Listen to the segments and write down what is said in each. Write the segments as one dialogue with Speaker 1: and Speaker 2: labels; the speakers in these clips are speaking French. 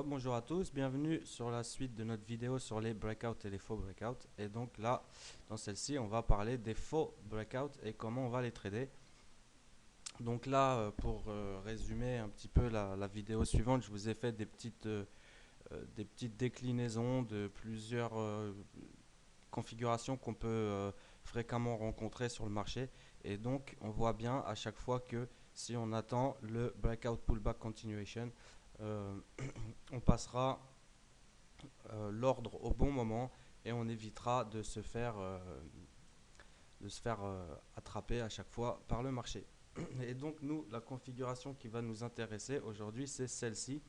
Speaker 1: Bonjour à tous, bienvenue sur la suite de notre vidéo sur les breakouts et les faux breakouts. Et donc là, dans celle-ci, on va parler des faux breakouts et comment on va les trader. Donc là, pour résumer un petit peu la vidéo suivante, je vous ai fait des petites déclinaisons de plusieurs configurations qu'on peut fréquemment rencontrer sur le marché. Et donc, on voit bien à chaque fois que si on attend le breakout pullback continuation, euh, on passera l'ordre au bon moment et on évitera de se faire attraper à chaque fois par le marché. Et donc nous, la configuration qui va nous intéresser aujourd'hui, c'est celle-ci.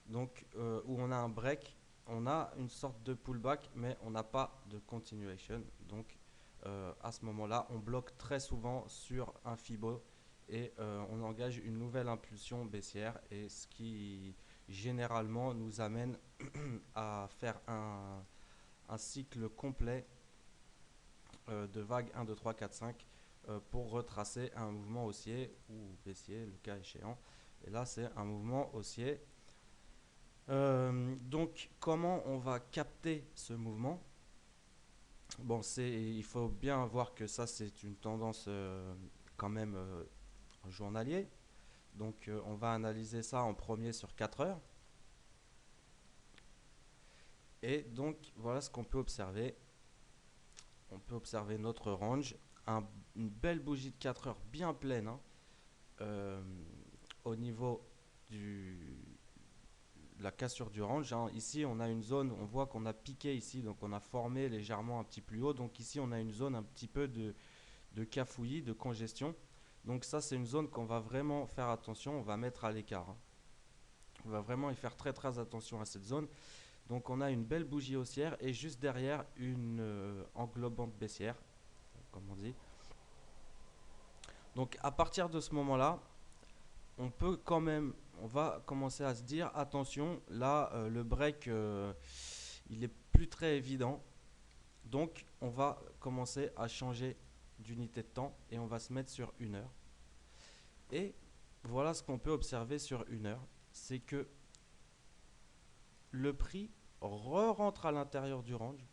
Speaker 1: Donc où on a un break, on a une sorte de pullback, mais on n'a pas de continuation. Donc à ce moment-là, on bloque très souvent sur un Fibo et on engage une nouvelle impulsion baissière, et ce qui généralement nous amène à faire un cycle complet de vagues 1, 2, 3, 4, 5 pour retracer un mouvement haussier ou baissier, le cas échéant. Et là, c'est un mouvement haussier. Donc, comment on va capter ce mouvement? Bon, il faut bien voir que ça, c'est une tendance quand même journalier. Donc, on va analyser ça en premier sur 4 heures. Et donc, voilà ce qu'on peut observer. On peut observer notre range, une belle bougie de 4 heures bien pleine, hein, euh, au niveau du, de la cassure du range, hein. Ici, on a une zone, on voit qu'on a piqué ici, donc on a formé légèrement un petit plus haut. Donc ici, on a une zone un petit peu de cafouillis, de congestion. Donc ça, c'est une zone qu'on va vraiment faire attention, on va mettre à l'écart, hein. On va vraiment y faire très très attention à cette zone. Donc on a une belle bougie haussière et juste derrière une englobante baissière, comme on dit. Donc à partir de ce moment-là, on peut quand même, on va commencer à se dire attention, là le break il est plus très évident. Donc on va commencer à changer d'unité de temps et on va se mettre sur 1 heure. Et voilà ce qu'on peut observer sur 1 heure, c'est que le prix re-rentre à l'intérieur du range.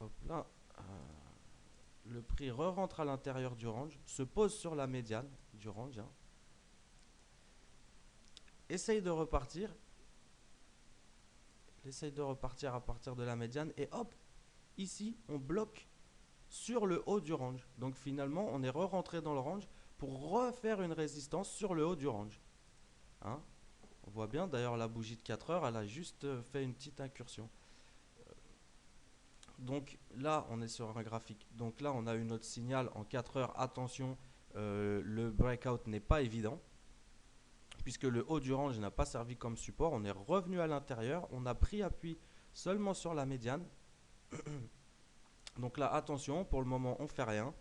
Speaker 1: Hop là, le prix re-rentre à l'intérieur du range, se pose sur la médiane du range, hein, essaye de repartir, à partir de la médiane, et hop, ici on bloque sur le haut du range. Donc finalement on est re-rentré dans le range pour refaire une résistance sur le haut du range, hein. On voit bien d'ailleurs la bougie de 4 heures, elle a juste fait une petite incursion. Donc là on est sur un graphique, donc là on a eu notre signal en 4 heures, attention, le breakout n'est pas évident puisque le haut du range n'a pas servi comme support. On est revenu à l'intérieur, on a pris appui seulement sur la médiane. Donc là attention, pour le moment on fait rien,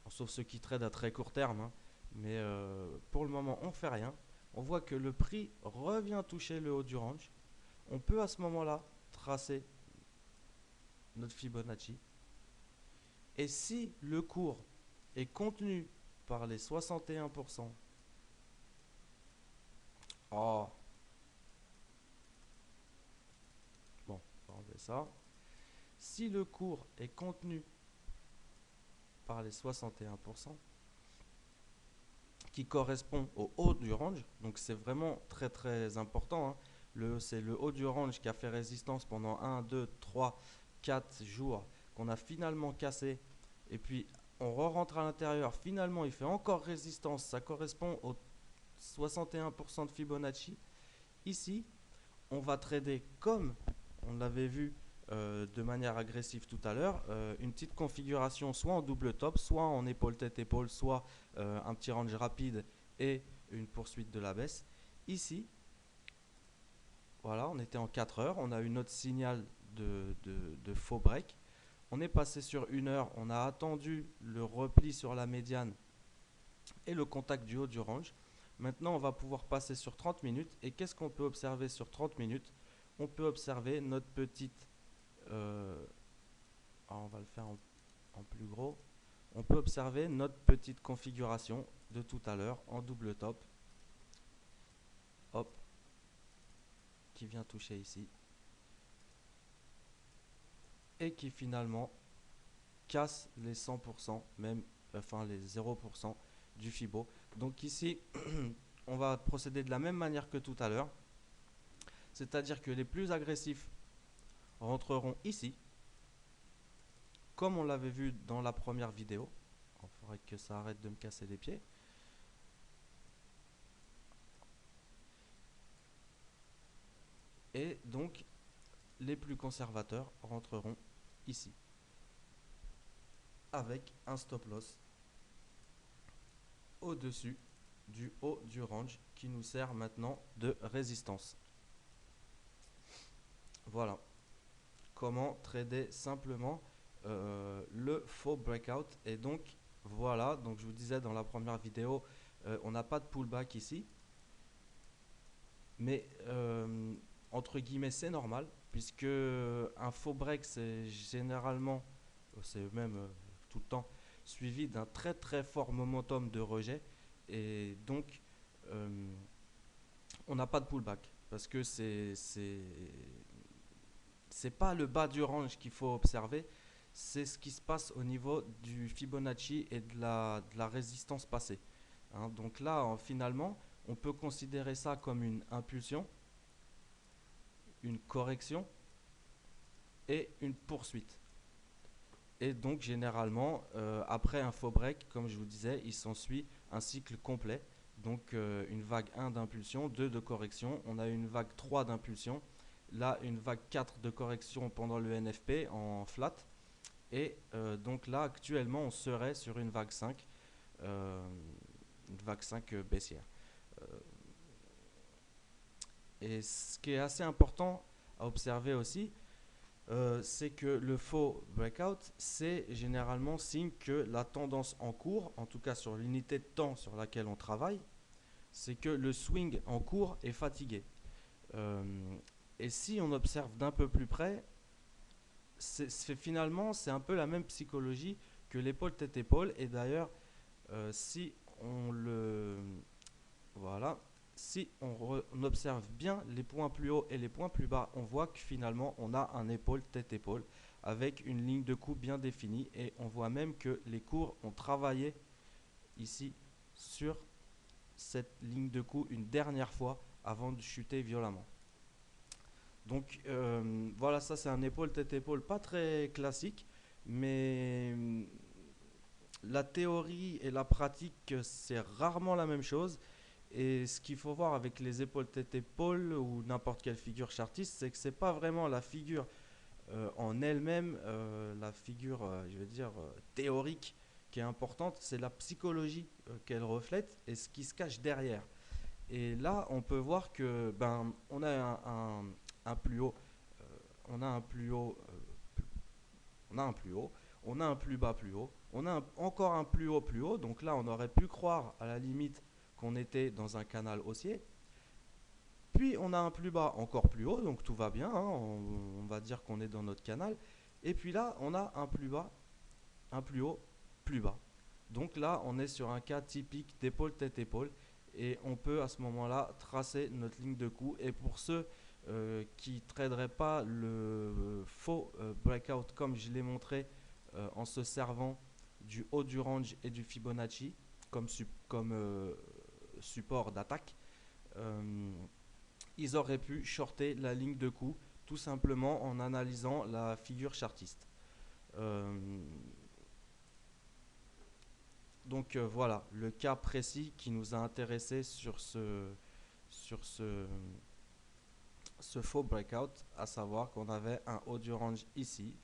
Speaker 1: sauf ceux qui tradent à très court terme, hein. Mais pour le moment on fait rien. On voit que le prix revient toucher le haut du range. On peut à ce moment-là tracer notre Fibonacci. Et si le cours est contenu par les 61%, oh, bon, on va enlever ça. Si le cours est contenu par les 61%, qui correspond au haut du range, donc c'est vraiment très très important, hein. C'est le haut du range qui a fait résistance pendant 1, 2, 3, 4 jours, qu'on a finalement cassé, et puis on re-rentre à l'intérieur, finalement il fait encore résistance, ça correspond au 61% de Fibonacci. Ici, on va trader comme on l'avait vu de manière agressive tout à l'heure, une petite configuration soit en double top, soit en épaule tête épaule, soit un petit range rapide et une poursuite de la baisse. Ici, voilà, on était en 4 heures, on a eu notre signal de faux break. On est passé sur 1 heure, on a attendu le repli sur la médiane et le contact du haut du range. Maintenant, on va pouvoir passer sur 30 minutes. Et qu'est-ce qu'on peut observer sur 30 minutes? On peut observer notre petite... on va le faire en plus gros. on peut observer notre petite configuration de tout à l'heure en double top. Hop, qui vient toucher ici. Et qui finalement casse les 100%, même, enfin les 0% du Fibo. Donc ici, on va procéder de la même manière que tout à l'heure. C'est-à-dire que les plus agressifs rentreront ici, comme on l'avait vu dans la première vidéo. Il faudrait que ça arrête de me casser les pieds. Et donc, les plus conservateurs rentreront ici, avec un stop loss au-dessus du haut du range qui nous sert maintenant de résistance. Voilà comment trader simplement le faux breakout. Et donc voilà, donc je vous disais dans la première vidéo, on n'a pas de pullback ici, mais entre guillemets c'est normal, puisque un faux break c'est généralement, c'est même tout le temps suivi d'un très très fort momentum de rejet, et donc on n'a pas de pullback parce que c'est pas le bas du range qu'il faut observer, c'est ce qui se passe au niveau du Fibonacci et de la résistance passée. Hein, donc là, finalement, on peut considérer ça comme une impulsion, une correction et une poursuite. Et donc généralement, après un faux break, comme je vous disais, il s'ensuit un cycle complet. Donc une vague 1 d'impulsion, 2 de correction, on a une vague 3 d'impulsion, là une vague 4 de correction pendant le NFP en flat, et donc là actuellement on serait sur une vague 5 baissière. Et ce qui est assez important à observer aussi, c'est que le faux breakout, c'est généralement signe que la tendance en cours, en tout cas sur l'unité de temps sur laquelle on travaille, c'est que le swing en cours est fatigué. Et si on observe d'un peu plus près, finalement c'est un peu la même psychologie que l'épaule tête épaule. Et d'ailleurs, si on le voilà, si on observe bien les points plus hauts et les points plus bas, on voit que finalement on a un épaule tête épaule avec une ligne de coup bien définie, et on voit même que les cours ont travaillé ici sur cette ligne de coup une dernière fois avant de chuter violemment. Donc voilà, ça c'est un épaule tête épaule pas très classique, mais la théorie et la pratique c'est rarement la même chose. Et ce qu'il faut voir avec les épaules tête épaule ou n'importe quelle figure chartiste, c'est que c'est pas vraiment la figure en elle-même, la figure je veux dire théorique qui est importante, c'est la psychologie qu'elle reflète et ce qui se cache derrière. Et là, on peut voir que on a un plus haut, on a un plus haut, on a un plus haut, on a un plus bas plus haut, on a encore un plus haut plus haut. Donc là, on aurait pu croire à la limite qu'on était dans un canal haussier. Puis on a un plus bas encore plus haut, donc tout va bien, hein, on va dire qu'on est dans notre canal. Et puis là, on a un plus bas, un plus haut, plus bas. Donc là, on est sur un cas typique d'épaule tête épaule, et on peut à ce moment-là tracer notre ligne de coup. Et pour ceux qui ne traderaient pas le faux breakout comme je l'ai montré en se servant du haut du range et du Fibonacci comme support d'attaque, ils auraient pu shorter la ligne de coup tout simplement en analysant la figure chartiste. Donc voilà le cas précis qui nous a intéressé sur ce faux breakout, à savoir qu'on avait un haut du range ici,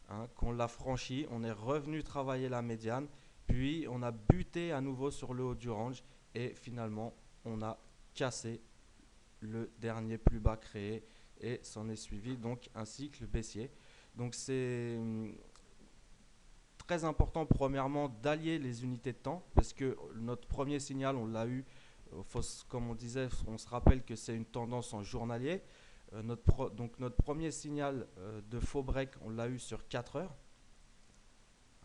Speaker 1: hein, qu'on l'a franchi, on est revenu travailler la médiane, puis on a buté à nouveau sur le haut du range, et finalement on a cassé le dernier plus bas créé, et s'en est suivi donc un cycle baissier. Donc c'est très important premièrement d'allier les unités de temps, parce que notre premier signal on l'a eu, comme on disait, on se rappelle que c'est une tendance en journalier. Donc notre premier signal de faux break on l'a eu sur 4 heures,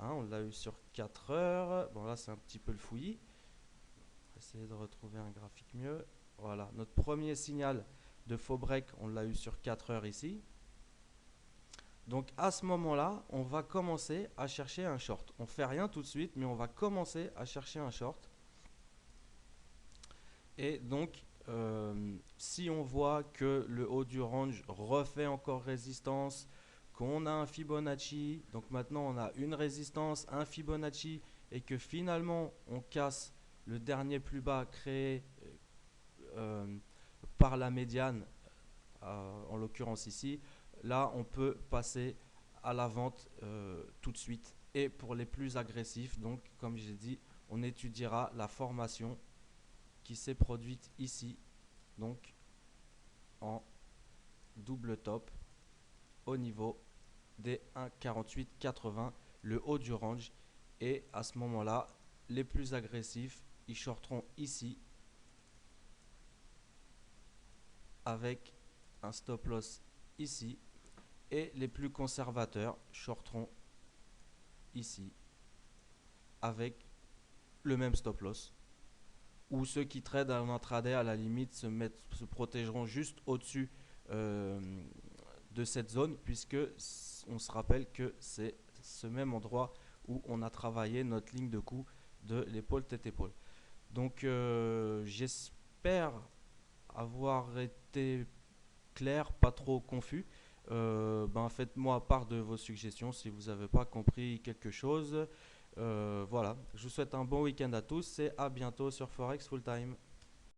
Speaker 1: hein, on l'a eu sur 4 heures. Bon, là, c'est un petit peu le fouillis. On va essayer de retrouver un graphique mieux. Voilà, notre premier signal de faux break, on l'a eu sur 4 heures ici. Donc à ce moment-là, on va commencer à chercher un short. On ne fait rien tout de suite, mais on va commencer à chercher un short. Et donc, si on voit que le haut du range refait encore résistance, qu'on a un Fibonacci, donc maintenant on a une résistance, un Fibonacci, et que finalement on casse le dernier plus bas créé euh, par la médiane, en l'occurrence ici, là on peut passer à la vente tout de suite. Et pour les plus agressifs, donc comme j'ai dit, on étudiera la formation qui s'est produite ici, donc en double top au niveau des 1,4880, le haut du range. Et à ce moment-là, les plus agressifs, ils shorteront ici avec un stop loss ici, et les plus conservateurs shorteront ici avec le même stop loss, ou ceux qui tradent en intraday à la limite se protégeront juste au-dessus de cette zone, puisque on se rappelle que c'est ce même endroit où on a travaillé notre ligne de coup de l'épaule tête-épaule. Donc j'espère avoir été clair, pas trop confus. Faites-moi part de vos suggestions si vous n'avez pas compris quelque chose. Voilà, je vous souhaite un bon week-end à tous et à bientôt sur Forex Full Time.